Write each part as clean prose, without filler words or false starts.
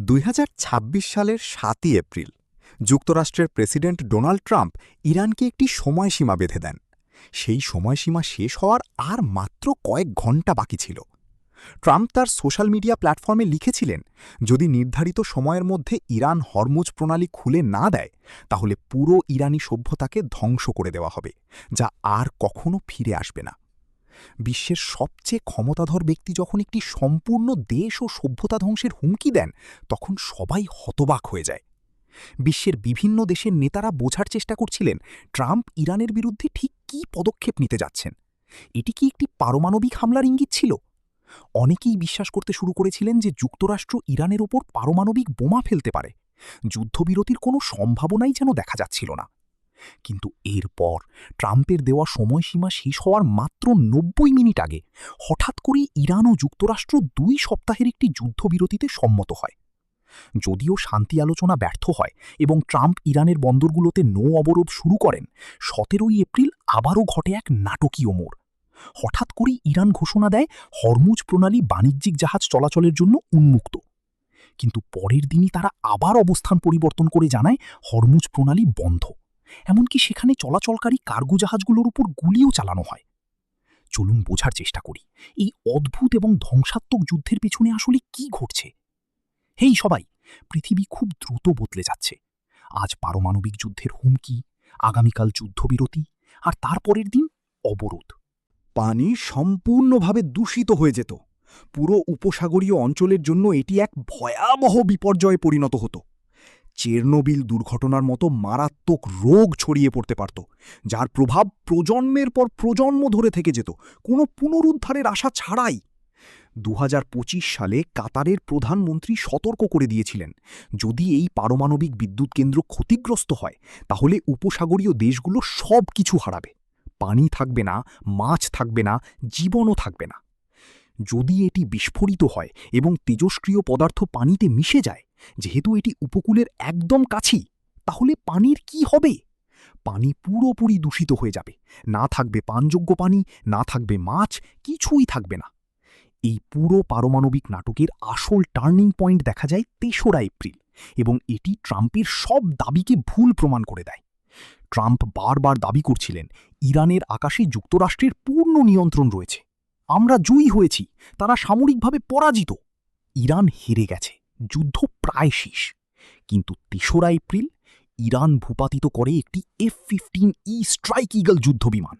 ২০২৬ সালের ৭ই এপ্রিল যুক্তরাষ্ট্রের প্রেসিডেন্ট ডোনাল্ড ট্রাম্প ইরানকে একটি সময়সীমা বেঁধে দেন। সেই সময়সীমা শেষ হওয়ার আর মাত্র কয়েক ঘণ্টা বাকি ছিল। ট্রাম্প তার সোশ্যাল মিডিয়া প্ল্যাটফর্মে লিখেছিলেন, যদি নির্ধারিত সময়ের মধ্যে ইরান হরমুজ প্রণালী খুলে না দেয় তাহলে পুরো ইরানি সভ্যতাকে ধ্বংস করে দেওয়া হবে, যা আর কখনো ফিরে আসবে না। বিশ্বের সবচেয়ে ক্ষমতাধর ব্যক্তি যখন একটি সম্পূর্ণ দেশ ও সভ্যতা ধ্বংসের হুমকি দেন, তখন সবাই হতবাক হয়ে যায়। বিশ্বের বিভিন্ন দেশের নেতারা বোঝার চেষ্টা করছিলেন ট্রাম্প ইরানের বিরুদ্ধে ঠিক কী পদক্ষেপ নিতে যাচ্ছেন। এটি কি একটি পারমাণবিক হামলার ইঙ্গিত ছিল? অনেকেই বিশ্বাস করতে শুরু করেছিলেন যে যুক্তরাষ্ট্র ইরানের ওপর পারমাণবিক বোমা ফেলতে পারে। যুদ্ধবিরতির কোনো সম্ভাবনাই যেন দেখা যাচ্ছিল না। কিন্তু এরপর ট্রাম্পের দেওয়া সময়সীমা শেষ হওয়ার মাত্র ৯০ মিনিট আগে হঠাৎ করেই ইরান ও যুক্তরাষ্ট্র ২ সপ্তাহের একটি যুদ্ধবিরতিতে সম্মত হয়। যদিও শান্তি আলোচনা ব্যর্থ হয় এবং ট্রাম্প ইরানের বন্দরগুলোতে নৌ অবরোধ শুরু করেন, ১৭ই এপ্রিল আবারও ঘটে এক নাটকীয় মোড়। হঠাৎ করেই ইরান ঘোষণা দেয় হরমুজ প্রণালী বাণিজ্যিক জাহাজ চলাচলের জন্য উন্মুক্ত। কিন্তু পরের দিনই তারা আবার অবস্থান পরিবর্তন করে জানায় হরমুজ প্রণালী বন্ধ। এমনকি সেখানে চলাচলকারী কার্গো জাহাজগুলোর উপর গুলিও চালানো হয়। চলুন বোঝার চেষ্টা করি এই অদ্ভুত এবং ধ্বংসাত্মক যুদ্ধের পেছনে আসলে কি ঘটছে। হেই সবাই, পৃথিবী খুব দ্রুত বদলে যাচ্ছে। আজ পারমাণবিক যুদ্ধের হুমকি, আগামীকাল যুদ্ধবিরতি, আর তারপরের দিন অবরোধ। পানি সম্পূর্ণভাবে দূষিত হয়ে যেত। পুরো উপসাগরীয় অঞ্চলের জন্য এটি এক ভয়াবহ বিপর্যয়ে পরিণত হতো। চেরনোবিল দুর্ঘটনার মতো মারাত্মক রোগ ছড়িয়ে পড়তে পারত, যার প্রভাব প্রজন্মের পর প্রজন্ম ধরে থেকে যেত, কোনো পুনরুদ্ধারের আশা ছাড়াই। ২০২৫ সালে কাতারের প্রধানমন্ত্রী সতর্ক করে দিয়েছিলেন, যদি এই পারমাণবিক বিদ্যুৎ কেন্দ্র ক্ষতিগ্রস্ত হয় তাহলে উপসাগরীয় দেশগুলো সব কিছু হারাবে। পানি থাকবে না, মাছ থাকবে না, জীবনও থাকবে না। যদি এটি বিস্ফোরিত হয় এবং তেজস্ক্রিয় পদার্থ পানিতে মিশে যায়, যেহেতু এটি উপকূলের একদম কাছেই, তাহলে পানির কি হবে? পানি পুরোপুরি দূষিত হয়ে যাবে। না থাকবে পানযোগ্য পানি, না থাকবে মাছ, কিছুই থাকবে না। এই পুরো পারমাণবিক নাটকের আসল টার্নিং পয়েন্ট দেখা যায় ৩রা এপ্রিল, এবং এটি ট্রাম্পের সব দাবিকে ভুল প্রমাণ করে দেয়। ট্রাম্প বারবার দাবি করছিলেন ইরানের আকাশে যুক্তরাষ্ট্রের পূর্ণ নিয়ন্ত্রণ রয়েছে। আমরা জয়ী হয়েছি, তারা সামরিকভাবে পরাজিত। ইরান হেরে গেছে, যুদ্ধ প্রায় শেষ। কিন্তু ৩রা এপ্রিল ইরান ভূপাতিত করে একটি F-15E স্ট্রাইক ইগল যুদ্ধবিমান।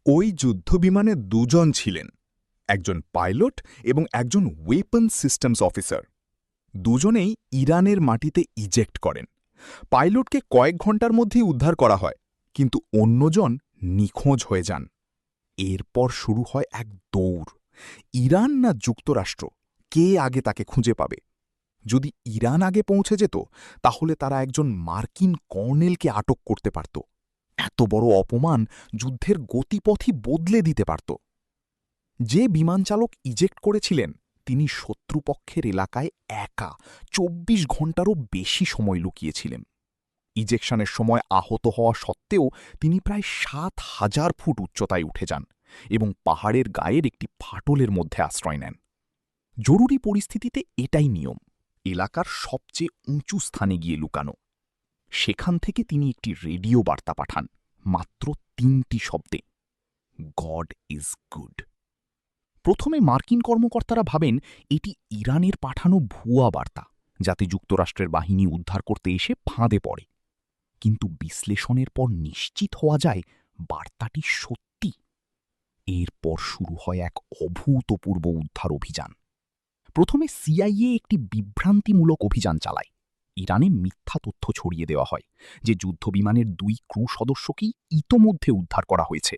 ওই যুদ্ধবিমানে দুজন ছিলেন, একজন পাইলট এবং একজন ওয়েপন সিস্টেমস অফিসার। দুজনেই ইরানের মাটিতে ইজেক্ট করেন। পাইলটকে কয়েক ঘণ্টার মধ্যেই উদ্ধার করা হয়, কিন্তু অন্যজন নিখোঁজ হয়ে যান। এরপর শুরু হয় এক দৌড়। ইরান না যুক্তরাষ্ট্র, কে আগে তাকে খুঁজে পাবে? যদি ইরান আগে পৌঁছে যেত তাহলে তারা একজন মার্কিন কর্নেলকে আটক করতে পারত। এত বড় অপমান যুদ্ধের গতিপথই বদলে দিতে পারত। যে বিমানচালক ইজেক্ট করেছিলেন তিনি শত্রুপক্ষের এলাকায় একা ২৪ ঘণ্টারও বেশি সময় লুকিয়েছিলেন। ইজেকশনের সময় আহত হওয়া সত্ত্বেও তিনি প্রায় ৭,০০০ ফুট উচ্চতায় উঠে যান এবং পাহাড়ের গায়ের একটি ফাটলের মধ্যে আশ্রয় নেন। জরুরি পরিস্থিতিতে এটাই নিয়ম, এলাকার সবচেয়ে উঁচু স্থানে গিয়ে লুকানো। সেখান থেকে তিনি একটি রেডিও বার্তা পাঠান, মাত্র ৩টি শব্দে, গড ইজ গুড। প্রথমে মার্কিন কর্মকর্তারা ভাবেন এটি ইরানের পাঠানো ভুয়া বার্তা, যাতে যুক্তরাষ্ট্রের বাহিনী উদ্ধার করতে এসে ফাঁদে পড়ে। কিন্তু বিশ্লেষণের পর নিশ্চিত হওয়া যায় বার্তাটি সত্যি। এরপর শুরু হয় এক অভূতপূর্ব উদ্ধার অভিযান। প্রথমে সিআইএ একটি বিভ্রান্তিমূলক অভিযান চালায়। ইরানে মিথ্যা তথ্য ছড়িয়ে দেওয়া হয় যে যুদ্ধবিমানের ২ ক্রু সদস্যকেই ইতোমধ্যে উদ্ধার করা হয়েছে।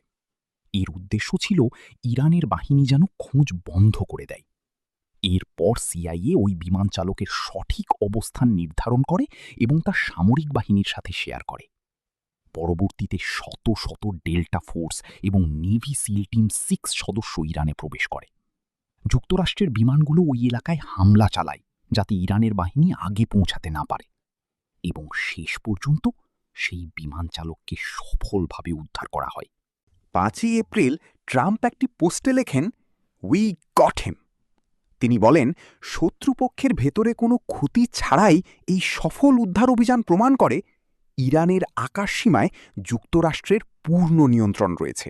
এর উদ্দেশ্য ছিল ইরানের বাহিনী যেন খোঁজ বন্ধ করে দেয়। এরপর সিআইএ ওই বিমান চালকের সঠিক অবস্থান নির্ধারণ করে এবং তা সামরিক বাহিনীর সাথে শেয়ার করে। পরবর্তীতে শত শত ডেল্টা ফোর্স এবং নেভি সিল টিম 6 সদস্য ইরানে প্রবেশ করে। যুক্তরাষ্ট্রের বিমানগুলো ওই এলাকায় হামলা চালায় যাতে ইরানের বাহিনী আগে পৌঁছাতে না পারে, এবং শেষ পর্যন্ত সেই বিমান চালককে সফলভাবে উদ্ধার করা হয়। ৫ই এপ্রিল ট্রাম্প একটি পোস্টে লেখেন, উই গট হিম। তিনি বলেন, শত্রুপক্ষের ভেতরে কোনো ক্ষতি ছাড়াই এই সফল উদ্ধার অভিযান প্রমাণ করে ইরানের আকাশসীমায় যুক্তরাষ্ট্রের পূর্ণ নিয়ন্ত্রণ রয়েছে।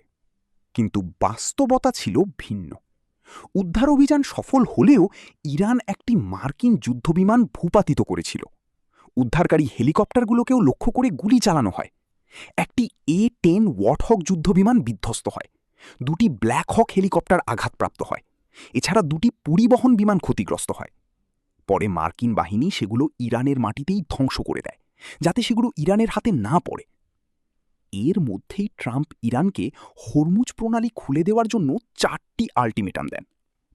কিন্তু বাস্তবতা ছিল ভিন্ন। উদ্ধার অভিযান সফল হলেও ইরান একটি মার্কিন যুদ্ধবিমান ভূপাতিত করেছিল। উদ্ধারকারী হেলিকপ্টারগুলোকেও লক্ষ্য করে গুলি চালানো হয়। একটি A-10 ওয়ার্থহগ যুদ্ধবিমান বিধ্বস্ত হয়। 2টি ব্ল্যাক হক হেলিকপ্টার আঘাতপ্রাপ্ত হয়। এছাড়া 2টি পরিবহন বিমান ক্ষতিগ্রস্ত হয়। পরে মার্কিন বাহিনী সেগুলো ইরানের মাটিতেই ধ্বংস করে দেয়, যাতে সেগুলো ইরানের হাতে না পড়ে। এর মধ্যেই ট্রাম্প ইরানকে হরমুজ প্রণালী খুলে দেওয়ার জন্য 4টি আল্টিমেটাম দেন।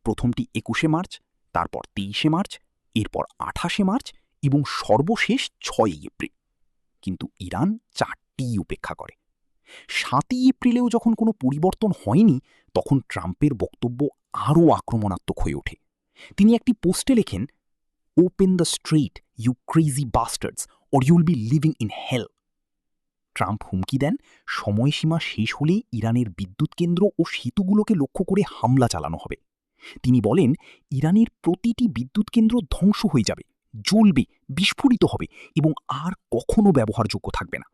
প্রথমটি 21শে মার্চ, তারপর 23শে মার্চ, এরপর 28শে মার্চ এবং সর্বশেষ 6ই এপ্রিল। কিন্তু ইরান 4টিই উপেক্ষা করে। 7ই এপ্রিলেও যখন কোনো পরিবর্তন হয়নি, তখন ট্রাম্পের বক্তব্য আরও আক্রমণাত্মক হয়ে ওঠে। তিনি একটি পোস্টে লেখেন, open the street you crazy bastards or you'll be living in hell. Trump হুমকি দেন, সময়সীমা শেষ হলেই ইরানের বিদ্যুৎ কেন্দ্র ও সেতুগুলোকে লক্ষ্য করে হামলা চালানো হবে। তিনি বলেন, ইরানের প্রতিটি বিদ্যুৎ কেন্দ্র ধ্বংস হয়ে যাবে, জ্বলবে, বিস্ফোরিত হবে এবং আর কখনো ব্যবহারযোগ্য থাকবে না।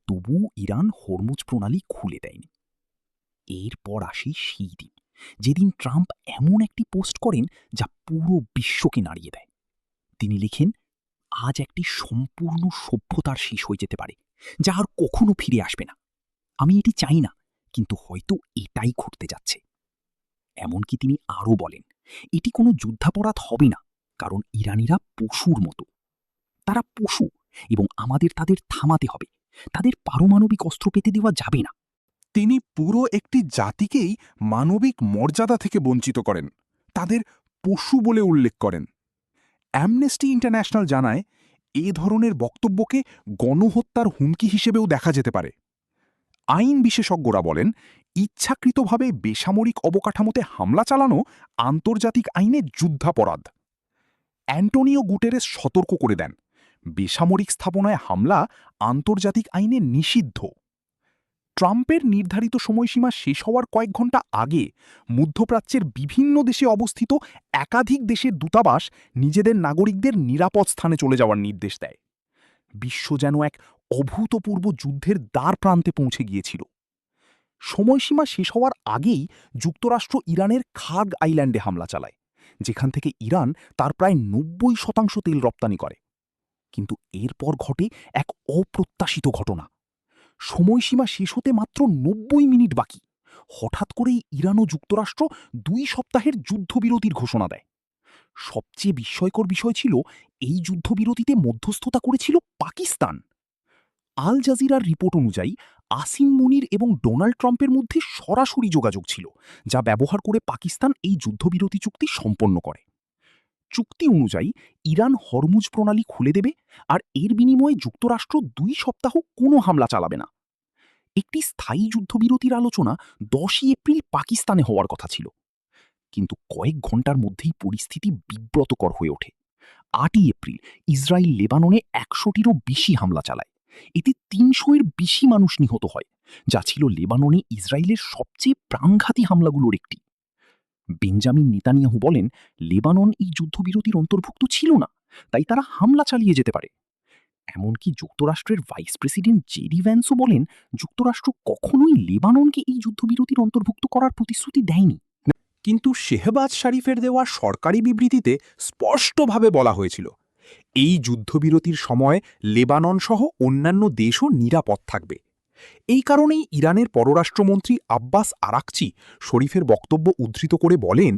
তবু ইরান হরমুজ প্রণালী খুলে দেয়নি। এরপর আসে সেই দিন, যেদিন ট্রাম্প এমন একটি পোস্ট করেন যা পুরো বিশ্বকে নাড়িয়ে দেয়। তিনি লিখেন, আজ একটি সম্পূর্ণ সভ্যতার শেষ হয়ে যেতে পারে, যা আর কখনো ফিরে আসবে না। আমি এটি চাই না, কিন্তু হয়তো এটাই ঘটতে যাচ্ছে। এমনকি তিনি আরও বলেন, এটি কোনো যুদ্ধাপরাধ হবে না, কারণ ইরানিরা পশুর মতো। তারা পশু এবং আমাদের তাদের থামাতে হবে। তাদের পারমাণবিক অস্ত্র পেতে দেওয়া যাবে না। তিনি পুরো একটি জাতিকেই মানবিক মর্যাদা থেকে বঞ্চিত করেন, তাদের পশু বলে উল্লেখ করেন। অ্যামনেস্টি ইন্টারন্যাশনাল জানায়, এ ধরনের বক্তব্যকে গণহত্যার হুমকি হিসেবেও দেখা যেতে পারে। আইন বিশেষজ্ঞরা বলেন, ইচ্ছাকৃতভাবে বেসামরিক অবকাঠামোতে হামলা চালানো আন্তর্জাতিক আইনে যুদ্ধাপরাধ। অ্যান্টোনিও গুটেরেস সতর্ক করে দেন, বেসামরিক স্থাপনায় হামলা আন্তর্জাতিক আইনে নিষিদ্ধ। ট্রাম্পের নির্ধারিত সময়সীমা শেষ হওয়ার কয়েক ঘণ্টা আগে মধ্যপ্রাচ্যের বিভিন্ন দেশে অবস্থিত একাধিক দেশের দূতাবাস নিজেদের নাগরিকদের নিরাপদ স্থানে চলে যাওয়ার নির্দেশ দেয়। বিশ্ব যেন এক অভূতপূর্ব যুদ্ধের দ্বার প্রান্তে পৌঁছে গিয়েছিল। সময়সীমা শেষ হওয়ার আগেই যুক্তরাষ্ট্র ইরানের খার্গ আইল্যান্ডে হামলা চালায়, যেখান থেকে ইরান তার প্রায় 90% তেল রপ্তানি করে। কিন্তু এরপর ঘটে এক অপ্রত্যাশিত ঘটনা। সময়সীমা শেষ হতে মাত্র 90 মিনিট বাকি, হঠাৎ করেই ইরান ও যুক্তরাষ্ট্র 2 সপ্তাহের যুদ্ধবিরতির ঘোষণা দেয়। সবচেয়ে বিস্ময়কর বিষয় ছিল, এই যুদ্ধবিরতিতে মধ্যস্থতা করেছিল পাকিস্তান। আল জাজিরার রিপোর্ট অনুযায়ী আসিম মুনির এবং ডোনাল্ড ট্রাম্পের মধ্যে সরাসরি যোগাযোগ ছিল, যা ব্যবহার করে পাকিস্তান এই যুদ্ধবিরতি চুক্তি সম্পন্ন করে। চুক্তি অনুযায়ী ইরান হরমুজ প্রণালী খুলে দেবে, আর এর বিনিময়ে যুক্তরাষ্ট্র 2 সপ্তাহ কোনো হামলা চালাবে না। একটি স্থায়ী যুদ্ধবিরতির আলোচনা 10ই এপ্রিল পাকিস্তানে হওয়ার কথা ছিল। কিন্তু কয়েক ঘন্টার মধ্যেই পরিস্থিতি বিব্রতকর হয়ে ওঠে। 8ই এপ্রিল ইসরায়েল লেবাননে 100টিরও বেশি হামলা চালায়। এতে 300-এর বেশি মানুষ নিহত হয়, যা ছিল লেবাননে ইসরায়েলের সবচেয়ে প্রাণঘাতী হামলাগুলোর একটি। বেঞ্জামিন নেতানিয়াহু বলেন, লেবানন এই যুদ্ধবিরতির অন্তর্ভুক্ত ছিল না, তাই তারা হামলা চালিয়ে যেতে পারে। এমনকি যুক্তরাষ্ট্রের ভাইস প্রেসিডেন্ট জেডি ভ্যান্সও বলেন, যুক্তরাষ্ট্র কখনোই লেবাননকে এই যুদ্ধবিরতির অন্তর্ভুক্ত করার প্রতিশ্রুতি দেয়নি। কিন্তু শেহবাজ শরীফের দেওয়া সরকারি বিবৃতিতে স্পষ্টভাবে বলা হয়েছিল, এই যুদ্ধবিরতির সময় লেবানন সহ অন্যান্য দেশও নিরাপদ থাকবে। এই কারণেই ইরানের পররাষ্ট্রমন্ত্রী আব্বাস আরাকচি শরীফের বক্তব্য উদ্ধৃত করে বলেন,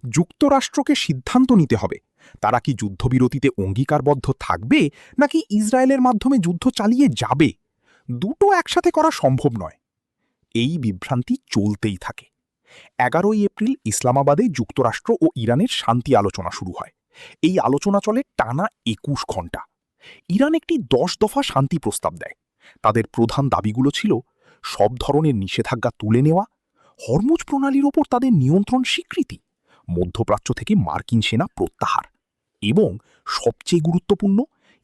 যুক্তরাষ্ট্রকে সিদ্ধান্ত নিতে হবে, তারা কি যুদ্ধবিরতিতে অঙ্গীকারবদ্ধ থাকবে নাকি ইসরায়েলের মাধ্যমে যুদ্ধ চালিয়ে যাবে। দুটো একসাথে করা সম্ভব নয়। এই বিভ্রান্তি চলতেই থাকে। 11ই এপ্রিল ইসলামাবাদে যুক্তরাষ্ট্র ও ইরানের শান্তি আলোচনা শুরু হয়। এই আলোচনা চলে টানা 21 ঘণ্টা। ইরান একটি 10 দফা শান্তি প্রস্তাব দেয়। তাদের প্রধান দাবিগুলো ছিল, সব ধরনের নিষেধাজ্ঞা তুলে নেওয়া, হরমুজ প্রণালীর ওপর তাদের নিয়ন্ত্রণ স্বীকৃতি, মধ্যপ্রাচ্য থেকে মার্কিন সেনা প্রত্যাহার এবং সবচেয়ে গুরুত্বপূর্ণ,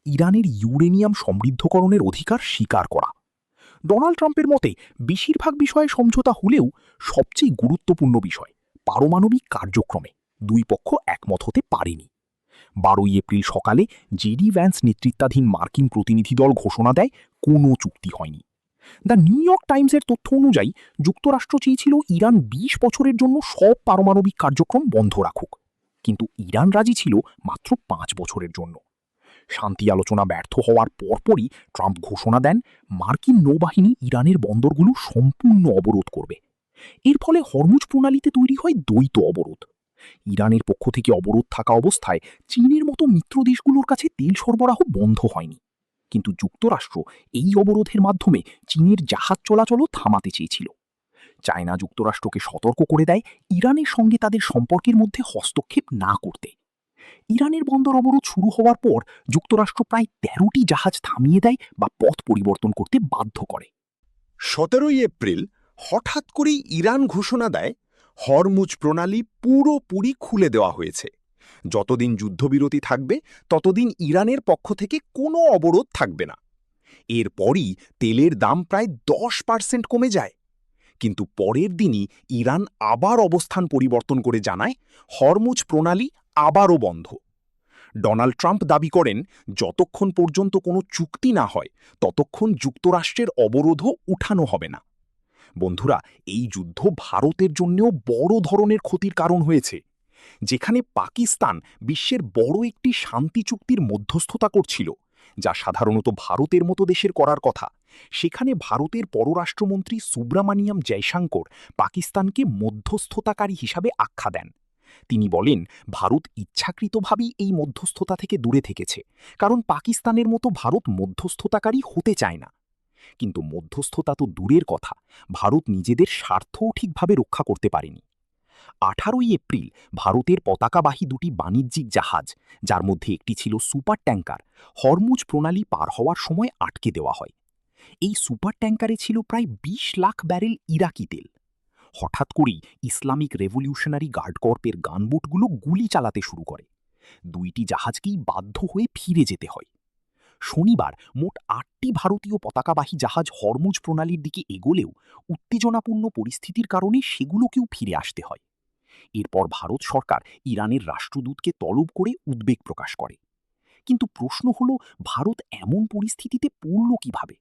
ইরানের ইউরেনিয়াম সমৃদ্ধকরণের অধিকার স্বীকার করা। ডোনাল্ড ট্রাম্পের মতে বেশিরভাগ বিষয়ে সমঝোতা হলেও সবচেয়ে গুরুত্বপূর্ণ বিষয় পারমাণবিক কার্যক্রমে দুই পক্ষ একমত হতে পারেনি। 12 এপ্রিল সকালে জেডি ভ্যান্স নেতৃত্বাধীন মার্কিন প্রতিনিধি দল ঘোষণা দেয় কোনো চুক্তি হয়নি। দ্য নিউ ইয়র্ক টাইমসের তথ্য অনুযায়ী যুক্তরাষ্ট্র চেয়েছিল ইরান 20 বছরের জন্য সব পারমাণবিক কার্যক্রম বন্ধ রাখুক, কিন্তু ইরান রাজি ছিল মাত্র 5 বছরের জন্য। শান্তি আলোচনা ব্যর্থ হওয়ার পরপরই ট্রাম্প ঘোষণা দেন মার্কিন নৌবাহিনী ইরানের বন্দরগুলো সম্পূর্ণ অবরোধ করবে। এর ফলে হরমুজ প্রণালীতে তৈরি হয় দ্বৈত অবরোধ। ইরানের পক্ষ থেকে অবরোধ থাকা অবস্থায় চীনের মতো মিত্র দেশগুলোর কাছে তেল সরবরাহ বন্ধ হয়নি, কিন্তু যুক্তরাষ্ট্র এই অবরোধের মাধ্যমে চীনের জাহাজ চলাচলও থামাতে চেয়েছিল। চায়না যুক্তরাষ্ট্রকে সতর্ক করে দেয় ইরানের সঙ্গে তাদের সম্পর্কের মধ্যে হস্তক্ষেপ না করতে। ইরানের বন্দর অবরোধ শুরু হওয়ার পর যুক্তরাষ্ট্র প্রায় 13টি জাহাজ থামিয়ে দেয় বা পথ পরিবর্তন করতে বাধ্য করে। 17 এপ্রিল হঠাৎ করেই ইরান ঘোষণা দেয় হরমুজ প্রণালী পুরোপুরি খুলে দেওয়া হয়েছে। যতদিন যুদ্ধবিরতি থাকবে ততদিন ইরানের পক্ষ থেকে কোনো অবরোধ থাকবে না। এরপরই তেলের দাম প্রায় 10% কমে যায়। কিন্তু পরের দিনই ইরান আবার অবস্থান পরিবর্তন করে জানায় হরমুজ প্রণালী আবারও বন্ধ। ডোনাল্ড ট্রাম্প দাবি করেন যতক্ষণ পর্যন্ত কোনো চুক্তি না হয় ততক্ষণ যুক্তরাষ্ট্রের অবরোধও উঠানো হবে না। বন্ধুরা, এই যুদ্ধ ভারতের জন্যও বড় ধরনের ক্ষতির কারণ হয়েছে। যেখানে পাকিস্তান বিশ্বের বড় একটি শান্তি চুক্তির মধ্যস্থতা করছিল, যা সাধারণত ভারতের মতো দেশের করার কথা, সেখানে ভারতের পররাষ্ট্রমন্ত্রী সুব্রামানিয়াম জয়শঙ্কর পাকিস্তানকে মধ্যস্থতাকারী হিসাবে আখ্যা দেন। তিনি বলেন ভারত ইচ্ছাকৃতভাবেই এই মধ্যস্থতা থেকে দূরে থেকেছে, কারণ পাকিস্তানের মতো ভারত মধ্যস্থতাকারী হতে চায় না। কিন্তু মধ্যস্থতা তো দূরের কথা, ভারত নিজেদের স্বার্থও ঠিকভাবে রক্ষা করতে পারেনি। 18 এপ্রিল ভারতের পতাকাবাহী দুটি বাণিজ্যিক জাহাজ, যার মধ্যে একটি ছিল সুপার ট্যাঙ্কার, হরমুজ প্রণালী পার হওয়ার সময় আটকে দেওয়া হয়। এই সুপার ট্যাঙ্কারে ছিল প্রায় 20 লাখ ব্যারেল ইরাকি তেল। হঠাৎ করেই ইসলামিক রেভলিউশনারি গার্ড কর্পের গানবোটগুলো গুলি চালাতে শুরু করে। দুইটি জাহাজকেই বাধ্য হয়ে ফিরে যেতে হয়। শনিবার মোট 8টি ভারতীয় পতাকাবাহী জাহাজ হরমুজ প্রণালীর দিকে এগোলেও উত্তেজনাপূর্ণ পরিস্থিতির কারণে সেগুলোকেও ফিরে আসতে হয়। এরপর ভারত সরকার ইরানের রাষ্ট্রদূতকে তলব করে উদ্বেগ প্রকাশ করে। কিন্তু প্রশ্ন হল, ভারত এমন পরিস্থিতিতে পড়ল কিভাবে?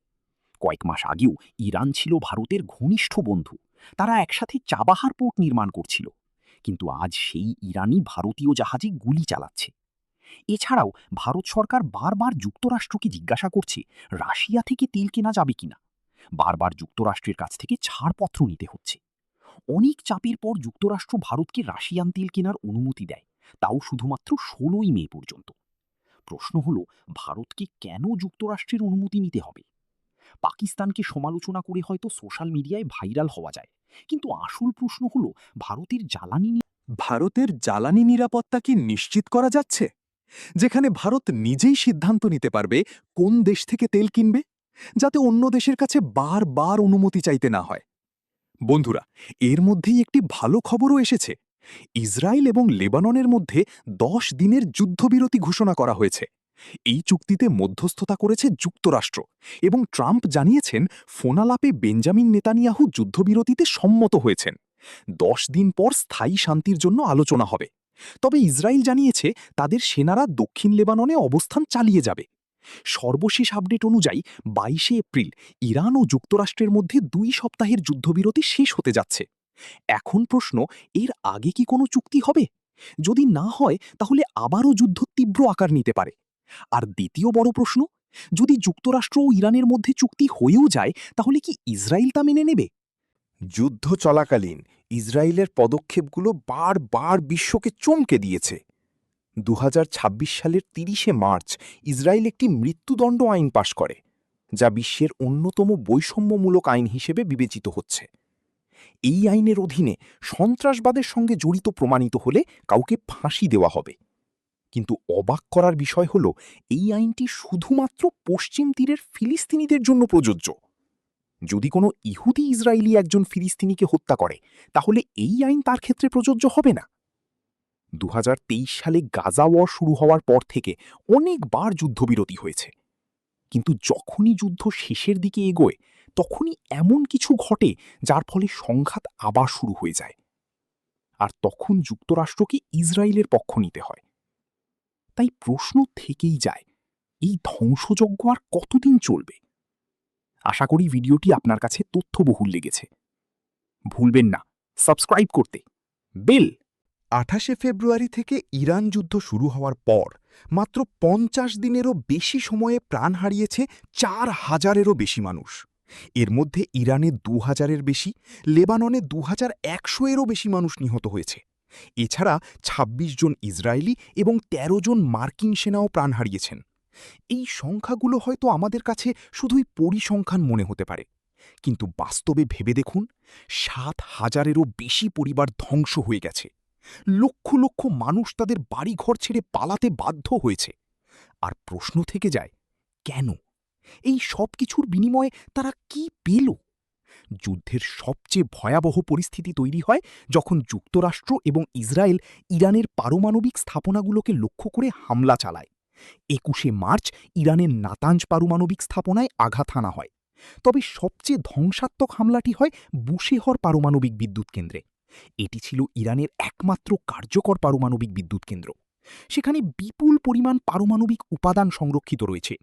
কয়েক মাস আগেও ইরান ছিল ভারতের ঘনিষ্ঠ বন্ধু, তারা একসাথে চাবাহার পোর্ট নির্মাণ করছিল, কিন্তু আজ সেই ইরানি ভারতীয় জাহাজে গুলি চালাচ্ছে। এছাড়াও ভারত সরকার বারবার যুক্তরাষ্ট্রকে জিজ্ঞাসা করছে রাশিয়া থেকে তেল কেনা যাবে কিনা। বারবার যুক্তরাষ্ট্রের কাছ থেকে ছাড়পত্র নিতে হচ্ছে। অনেক চাপের পর যুক্তরাষ্ট্র ভারতকে রাশিয়ান তেল কেনার অনুমতি দেয়, তাও শুধুমাত্র 16 মে পর্যন্ত। প্রশ্ন হল, ভারতকে কেন যুক্তরাষ্ট্রের অনুমতি নিতে হবে? পাকিস্তানকে সমালোচনা করে হয়তো সোশ্যাল মিডিয়ায় ভাইরাল হওয়া যায়, কিন্তু আসল প্রশ্ন হল ভারতের জ্বালানি নিরাপত্তা কি নিশ্চিত করা যাচ্ছে, যেখানে ভারত নিজেই সিদ্ধান্ত নিতে পারবে কোন দেশ থেকে তেল কিনবে, যাতে অন্য দেশের কাছে বারবার অনুমতি চাইতে না হয়? বন্ধুরা, এর মধ্যেই একটি ভালো খবরও এসেছে। ইসরায়েল এবং লেবাননের মধ্যে 10 দিনের যুদ্ধবিরতি ঘোষণা করা হয়েছে। এই চুক্তিতে মধ্যস্থতা করেছে যুক্তরাষ্ট্র, এবং ট্রাম্প জানিয়েছেন ফোনালাপে বেঞ্জামিন নেতানিয়াহু যুদ্ধবিরতিতে সম্মত হয়েছেন। 10 দিন পর স্থায়ী শান্তির জন্য আলোচনা হবে। তবে ইসরায়েল জানিয়েছে তাদের সেনারা দক্ষিণ লেবাননে অবস্থান চালিয়ে যাবে। সর্বশেষ আপডেট অনুযায়ী 22 এপ্রিল ইরান ও যুক্তরাষ্ট্রের মধ্যে 2 সপ্তাহের যুদ্ধবিরতি শেষ হতে যাচ্ছে। এখন প্রশ্ন, এর আগে কি কোনো চুক্তি হবে? যদি না হয় তাহলে আবারও যুদ্ধ তীব্র আকার নিতে পারে। আর দ্বিতীয় বড় প্রশ্ন, যদি যুক্তরাষ্ট্র ও ইরানের মধ্যে চুক্তি হয়েও যায় তাহলে কি ইসরায়েল তা মেনে নেবে? যুদ্ধ চলাকালীন ইসরায়েলের পদক্ষেপগুলো বারবার বিশ্বকে চমকে দিয়েছে। 2026 সালের 30 মার্চ ইসরায়েল একটি মৃত্যুদণ্ড আইন পাশ করে, যা বিশ্বের অন্যতম বৈষম্যমূলক আইন হিসেবে বিবেচিত হচ্ছে। এই আইনের অধীনে সন্ত্রাসবাদের সঙ্গে জড়িত প্রমাণিত হলে কাউকে ফাঁসি দেওয়া হবে। কিন্তু অবাক করার বিষয় হল, এই আইনটি শুধুমাত্র পশ্চিম তীরের ফিলিস্তিনিদের জন্য প্রযোজ্য। যদি কোনো ইহুদি ইসরায়েলি একজন ফিলিস্তিনিকে হত্যা করে, তাহলে এই আইন তার ক্ষেত্রে প্রযোজ্য হবে না। 2023 সালে গাজা ওয়ার শুরু হওয়ার পর থেকে অনেকবার যুদ্ধবিরতি হয়েছে, কিন্তু যখনই যুদ্ধ শেষের দিকে এগোয় তখনই এমন কিছু ঘটে যার ফলে সংঘাত আবার শুরু হয়ে যায়। আর তখন যুক্তরাষ্ট্রকে ইসরায়েলের পক্ষ নিতে হয়। তাই প্রশ্ন থেকেই যায়, এই ধ্বংসযজ্ঞ আর কতদিন চলবে? আশা করি ভিডিওটি আপনার কাছে তথ্যবহুল লেগেছে। ভুলবেন না সাবস্ক্রাইব করতে, বেল। 28 ফেব্রুয়ারি থেকে ইরান যুদ্ধ শুরু হওয়ার পর মাত্র 50 দিনেরও বেশি সময়ে প্রাণ হারিয়েছে 4000-এরও বেশি মানুষ। এর মধ্যে ইরানে 2000-এর বেশি, লেবাননে 2100-এরও বেশি মানুষ নিহত হয়েছে। এছাড়া 26 জন ইসরায়েলি এবং 13 জন মার্কিন সেনাও প্রাণ হারিয়েছেন। এই সংখ্যাগুলো হয়তো আমাদের কাছে শুধুই পরিসংখ্যান মনে হতে পারে, কিন্তু বাস্তবে ভেবে দেখুন, 7000-এরও বেশি পরিবার ধ্বংস হয়ে গেছে। লক্ষ লক্ষ মানুষ তাদের বাড়িঘর ছেড়ে পালাতে বাধ্য হয়েছে। আর প্রশ্ন থেকে যায়, কেন? এই সব কিছুর বিনিময়ে তারা কি পেল? যুদ্ধের সবচেয়ে ভয়াবহ পরিস্থিতি তৈরি হয় যখন যুক্তরাষ্ট্র এবং ইসরায়েল ইরানের পারমাণবিক স্থাপনাগুলোকে লক্ষ্য করে হামলা চালায়। 21শে মার্চ ইরানের নাতাঞ্জ পারমাণবিক স্থাপনায় আঘাত হানা হয়। তবে সবচেয়ে ধ্বংসাত্মক হামলাটি হয় বুশেহর পারমাণবিক বিদ্যুৎ কেন্দ্রে। এটি ছিল ইরানের একমাত্র কার্যকর পারমাণবিক বিদ্যুৎ কেন্দ্র। সেখানে বিপুল পরিমাণ পারমাণবিক উপাদান সংরক্ষিত রয়েছে।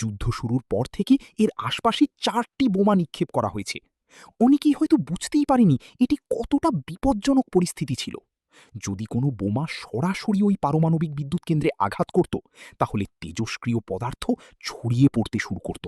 যুদ্ধ শুরুর পর থেকে এর আশপাশে 4টি বোমা নিক্ষেপ করা হয়েছে। অনেকেই হয়তো বুঝতেই পারেনি এটি কতটা বিপজ্জনক পরিস্থিতি ছিল। যদি কোনো বোমা সরাসরি ওই পারমাণবিক বিদ্যুৎ কেন্দ্রে আঘাত করত, তাহলে তেজস্ক্রিয় পদার্থ ছড়িয়ে পড়তে শুরু করত।